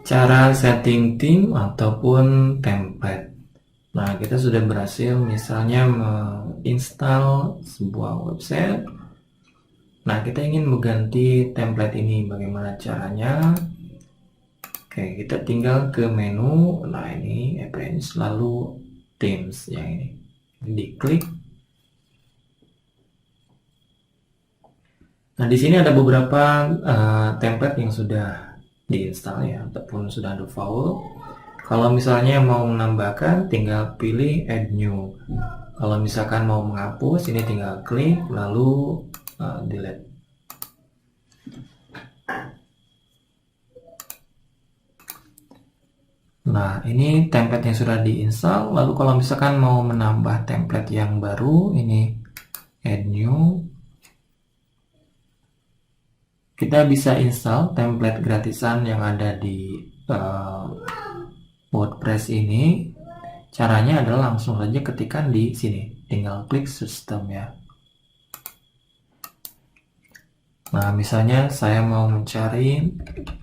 cara setting theme ataupun template. Nah, kita sudah berhasil misalnya menginstal sebuah website. Nah, kita ingin mengganti template ini. Bagaimana caranya? Oke, kita tinggal ke menu. Nah, ini appearance, lalu themes yang ini. Diklik. Nah, di sini ada beberapa template yang sudah diinstal ya, ataupun sudah default. Kalau misalnya mau menambahkan, tinggal pilih add new. Kalau misalkan mau menghapus, ini tinggal klik lalu delete. Nah, ini template yang sudah diinstal. Lalu kalau misalkan mau menambah template yang baru, ini add new. Kita bisa install template gratisan yang ada di WordPress ini. Caranya adalah langsung saja ketikkan di sini, tinggal klik system ya. Nah, misalnya saya mau mencari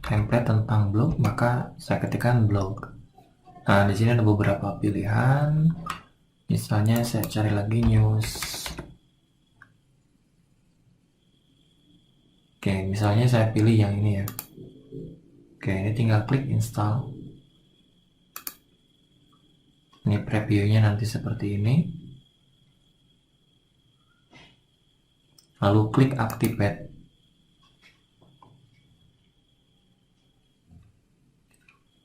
template tentang blog, maka saya ketikkan blog. Nah, di sini ada beberapa pilihan. Misalnya saya cari lagi news. Oke, misalnya saya pilih yang ini ya. Oke, ini tinggal klik install. Ini previewnya nanti seperti ini. Lalu klik activate.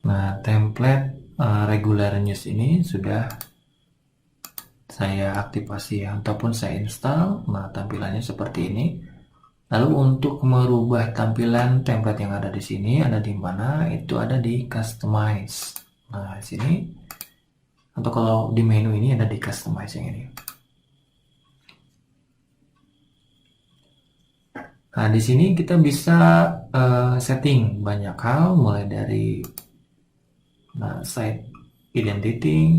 Nah, template regular news ini sudah saya aktifasi ya, ataupun saya install. Nah, tampilannya seperti ini. Lalu untuk merubah tampilan template yang ada di sini, ada di mana? Itu ada di customize. Nah, di sini. Atau kalau di menu ini ada di customize yang ini. Nah, di sini kita bisa setting banyak hal, mulai dari site identity,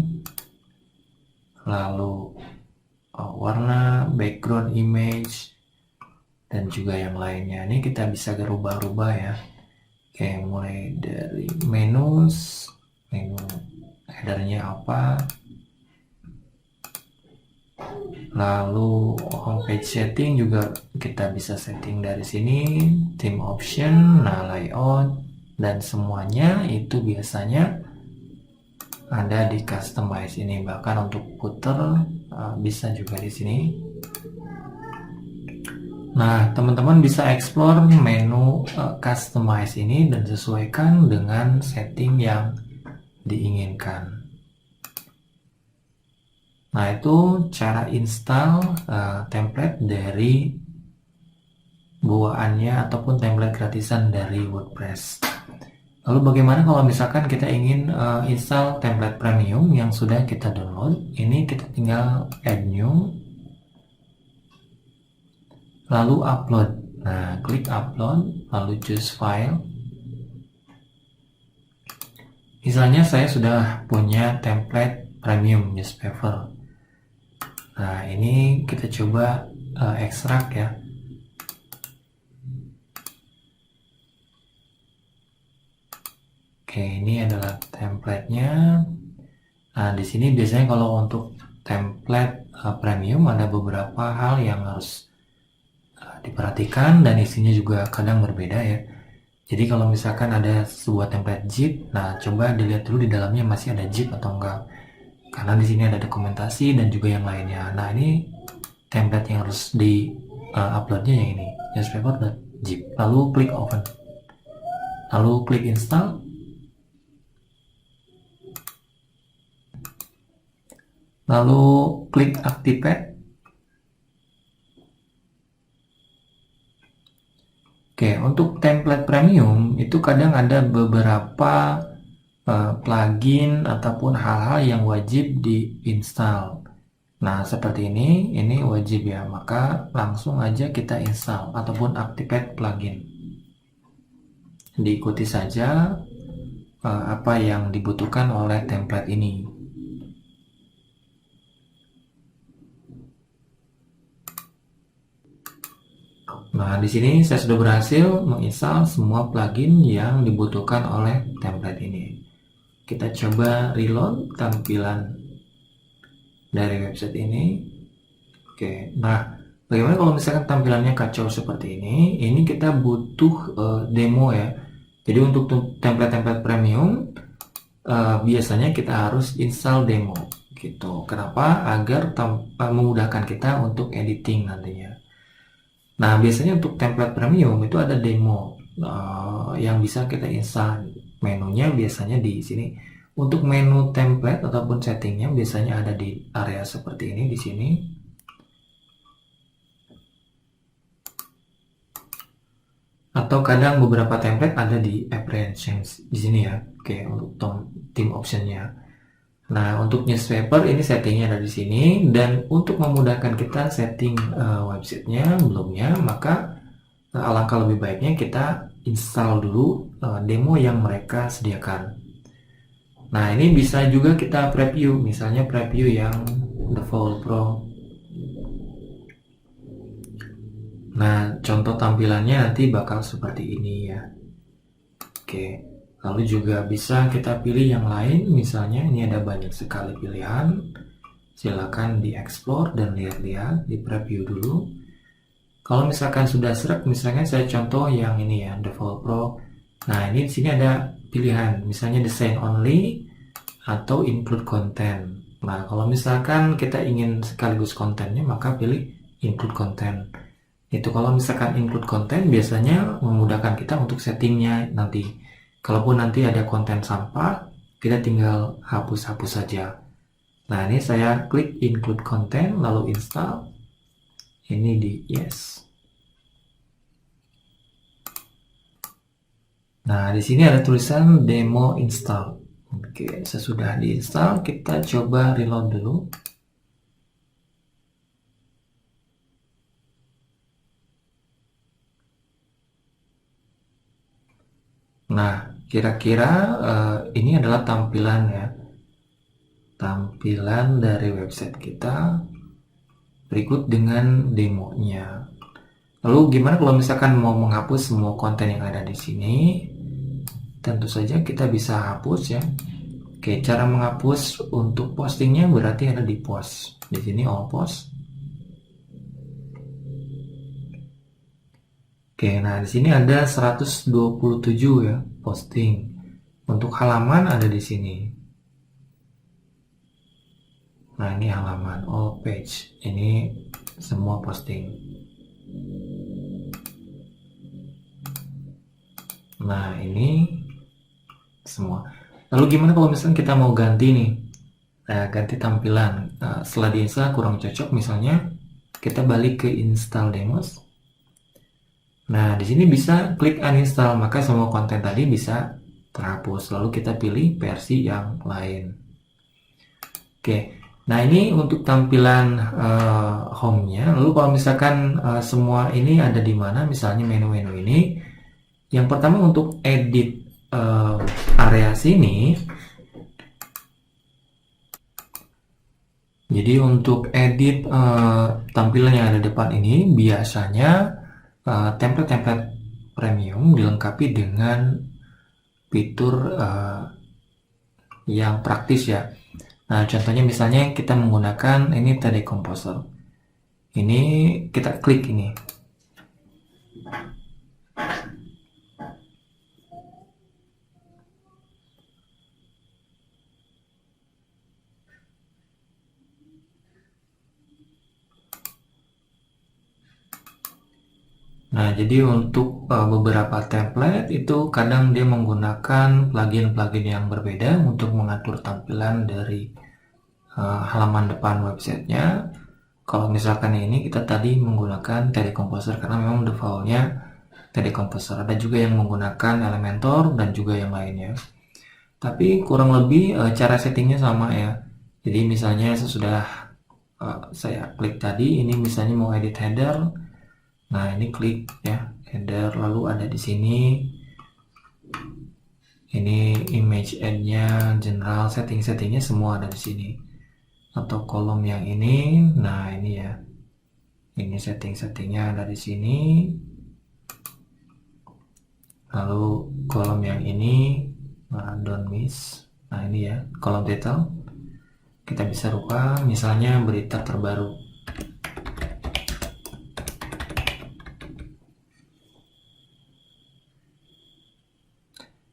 lalu warna, background image, dan juga yang lainnya. Ini kita bisa rubah-rubah ya. Oke, mulai dari menu headernya apa, lalu homepage setting juga kita bisa setting dari sini, theme option, nah layout, dan semuanya itu biasanya ada di customize ini. Bahkan untuk footer bisa juga di sini. Nah, teman-teman bisa explore menu customize ini dan sesuaikan dengan setting yang diinginkan. Nah, itu cara install template dari bawaannya ataupun template gratisan dari WordPress. Lalu bagaimana kalau misalkan kita ingin install template premium yang sudah kita download? Ini kita tinggal add new, lalu upload. Nah, klik upload, lalu choose file. Misalnya saya sudah punya template premium newspaper. Nah, ini kita coba ekstrak ya. Oke, ini adalah templatenya. Nah, di sini biasanya kalau untuk template premium ada beberapa hal yang harus diperhatikan dan isinya juga kadang berbeda ya. Jadi kalau misalkan ada sebuah template zip, nah coba dilihat dulu di dalamnya masih ada zip atau enggak. Karena di sini ada dokumentasi dan juga yang lainnya. Nah, ini template yang harus di uploadnya yang ini, newspaper.zip. Lalu klik open. Lalu klik install. Lalu klik activate. Oke, untuk template premium itu kadang ada beberapa plugin ataupun hal-hal yang wajib diinstal. Nah, seperti ini wajib ya, maka langsung aja kita install ataupun activate plugin. Diikuti saja apa yang dibutuhkan oleh template ini. Nah, di sini saya sudah berhasil menginstal semua plugin yang dibutuhkan oleh template ini. Kita coba reload tampilan dari website ini. Oke, nah bagaimana kalau misalkan tampilannya kacau seperti ini? Ini kita butuh demo ya. Jadi untuk template-template premium biasanya kita harus install demo gitu. Kenapa? Agar memudahkan kita untuk editing nantinya. Nah, biasanya untuk template premium itu ada demo yang bisa kita install. Menunya biasanya di sini. Untuk menu template ataupun settingnya biasanya ada di area seperti ini di sini. Atau kadang beberapa template ada di apprehensions di sini ya. Oke, untuk theme optionnya. Nah, untuk newspaper ini settingnya ada di sini, dan untuk memudahkan kita setting websitenya belumnya, maka alangkah lebih baiknya kita install dulu demo yang mereka sediakan. Nah, ini bisa juga kita preview, misalnya preview yang Default Pro. Nah, contoh tampilannya nanti bakal seperti ini ya. Oke, lalu juga bisa kita pilih yang lain, misalnya ini ada banyak sekali pilihan. Silakan di-explore dan lihat-lihat, di preview dulu. Kalau misalkan sudah serak, misalnya saya contoh yang ini ya, Default Pro. Nah, ini di sini ada pilihan, misalnya design only atau include content. Nah, kalau misalkan kita ingin sekaligus kontennya, maka pilih include content. Itu kalau misalkan include content biasanya memudahkan kita untuk settingnya nanti. Kalaupun nanti ada konten sampah, kita tinggal hapus-hapus saja. Nah, ini saya klik include content lalu install. Ini di yes. Nah, di sini ada tulisan demo install. Oke, sesudah diinstal kita coba reload dulu. Nah, kira-kira ini adalah tampilan ya. Tampilan dari website kita berikut dengan demonya. Lalu gimana kalau misalkan mau menghapus semua konten yang ada di sini? Tentu saja kita bisa hapus ya. Oke, cara menghapus untuk postingnya berarti ada di post. Di sini all post. Oke, nah di sini ada 127 ya posting. Untuk halaman ada di sini. Nah, ini halaman all page. Ini semua posting. Nah, ini semua. Lalu gimana kalau misalnya kita mau ganti nih? Nah, ganti tampilan. Setelah diinstal kurang cocok misalnya, kita balik ke install demos. Nah, di sini bisa klik uninstall, maka semua konten tadi bisa terhapus. Lalu kita pilih versi yang lain. Oke, nah ini untuk tampilan home-nya. Lalu kalau misalkan semua ini ada di mana, misalnya menu-menu ini. Yang pertama untuk edit area sini. Jadi untuk edit tampilan yang ada depan ini biasanya template-template premium dilengkapi dengan fitur yang praktis ya. Nah, contohnya misalnya kita menggunakan ini 3D Composer. Ini kita klik ini. Nah, jadi untuk beberapa template itu kadang dia menggunakan plugin-plugin yang berbeda untuk mengatur tampilan dari halaman depan websitenya. Kalau misalkan ini kita tadi menggunakan 3D Composer karena memang defaultnya 3D Composer. Ada juga yang menggunakan Elementor dan juga yang lainnya. Tapi kurang lebih cara settingnya sama ya. Jadi misalnya sesudah saya klik tadi, ini misalnya mau edit header. Nah, ini klik ya header, lalu ada di sini. Ini image add-nya, general, setting-settingnya semua ada di sini. Atau kolom yang ini, nah ini ya. Ini setting-settingnya ada di sini. Lalu kolom yang ini, don't miss. Nah ini ya, kolom title. Kita bisa rubah, misalnya berita terbaru.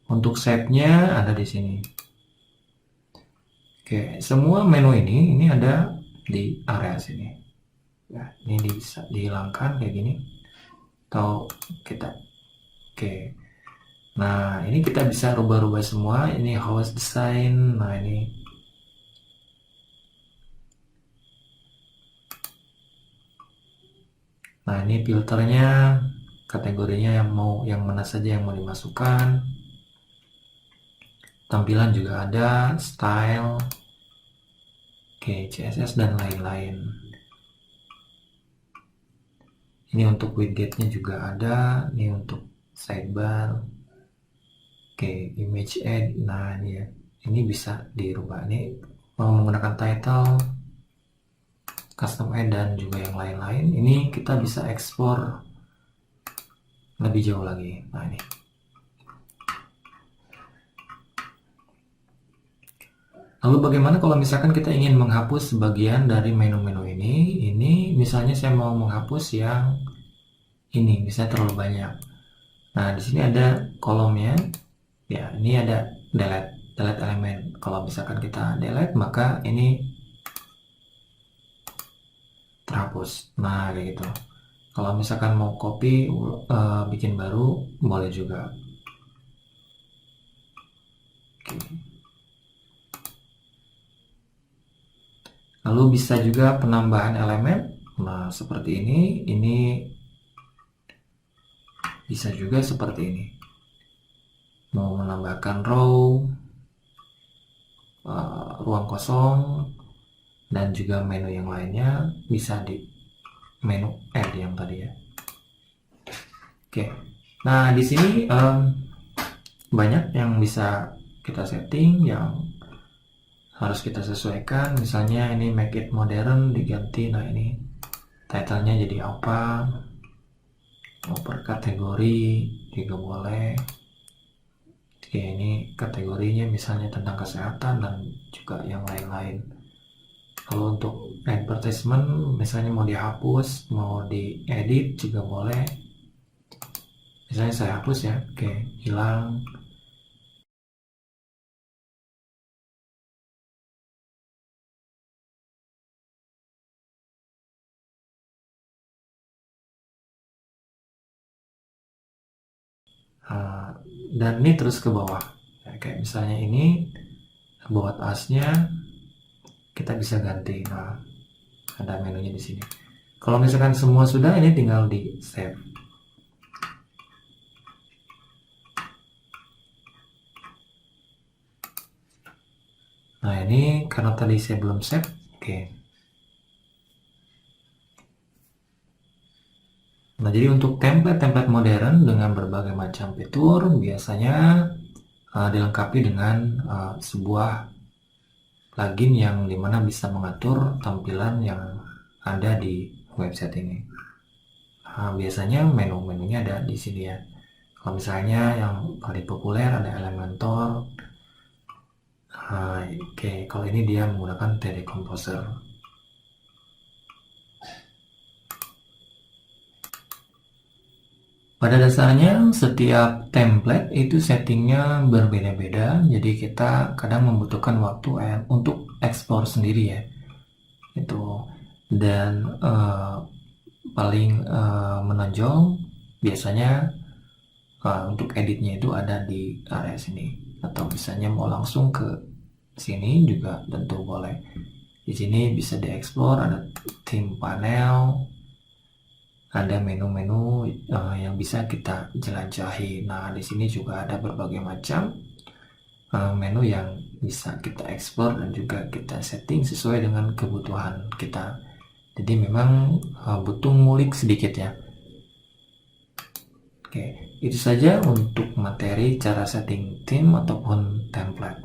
Untuk shape-nya ada di sini. Oke, semua menu ini ada di area sini. Ya, ini bisa dihilangkan kayak gini. Atau kita, oke. Nah, ini kita bisa rubah-rubah semua. Ini house design. Nah, ini filternya, kategorinya yang mana saja yang mau dimasukkan. Tampilan juga ada, style, oke, CSS dan lain-lain. Ini untuk widgetnya juga ada, ini untuk sidebar, oke, image add. Nah ini ya, ini bisa dirubah. Ini mau menggunakan title, custom add dan juga yang lain-lain. Ini kita bisa ekspor lebih jauh lagi. Nah ini. Lalu bagaimana kalau misalkan kita ingin menghapus sebagian dari menu-menu ini? Ini misalnya saya mau menghapus yang ini, misalnya terlalu banyak. Nah, di sini ada kolomnya. Ya, ini ada delete elemen. Kalau misalkan kita delete, maka ini terhapus. Nah, kayak gitu. Kalau misalkan mau copy, bikin baru, boleh juga. Oke. Lalu bisa juga penambahan elemen. Nah, seperti ini. Ini bisa juga seperti ini. Mau menambahkan row, ruang kosong, dan juga menu yang lainnya bisa di menu add yang tadi ya. Oke. Nah, di sini banyak yang bisa kita setting, yang harus kita sesuaikan. Misalnya ini make it modern diganti. Nah ini titlenya jadi apa, mau per kategori juga boleh. Oke, ini kategorinya misalnya tentang kesehatan dan juga yang lain-lain. Kalau untuk advertisement misalnya mau dihapus, mau diedit juga boleh. Misalnya saya hapus ya, oke, hilang. Dan ini terus ke bawah ya, kayak misalnya ini buat asnya kita bisa ganti. Nah, ada menunya di sini. Kalau misalkan semua sudah, ini tinggal di save. Nah ini karena tadi saya belum save, oke. Nah, jadi untuk template modern dengan berbagai macam fitur biasanya dilengkapi dengan sebuah plugin yang dimana bisa mengatur tampilan yang ada di website ini. Biasanya menu-menunya ada di sini ya. Kalau misalnya yang paling populer ada Elementor. Oke, kalau ini dia menggunakan 3D Composer. Pada dasarnya setiap template itu settingnya berbeda-beda, jadi kita kadang membutuhkan waktu untuk ekspor sendiri ya. Itu dan paling menonjol biasanya untuk editnya itu ada di area sini, atau misalnya mau langsung ke sini juga tentu boleh. Di sini bisa dieksplor, ada theme panel, ada menu-menu yang bisa kita jelajahi. Nah, di sini juga ada berbagai macam menu yang bisa kita eksplor dan juga kita setting sesuai dengan kebutuhan kita. Jadi memang butuh ngulik sedikit ya. Oke, itu saja untuk materi cara setting theme ataupun template.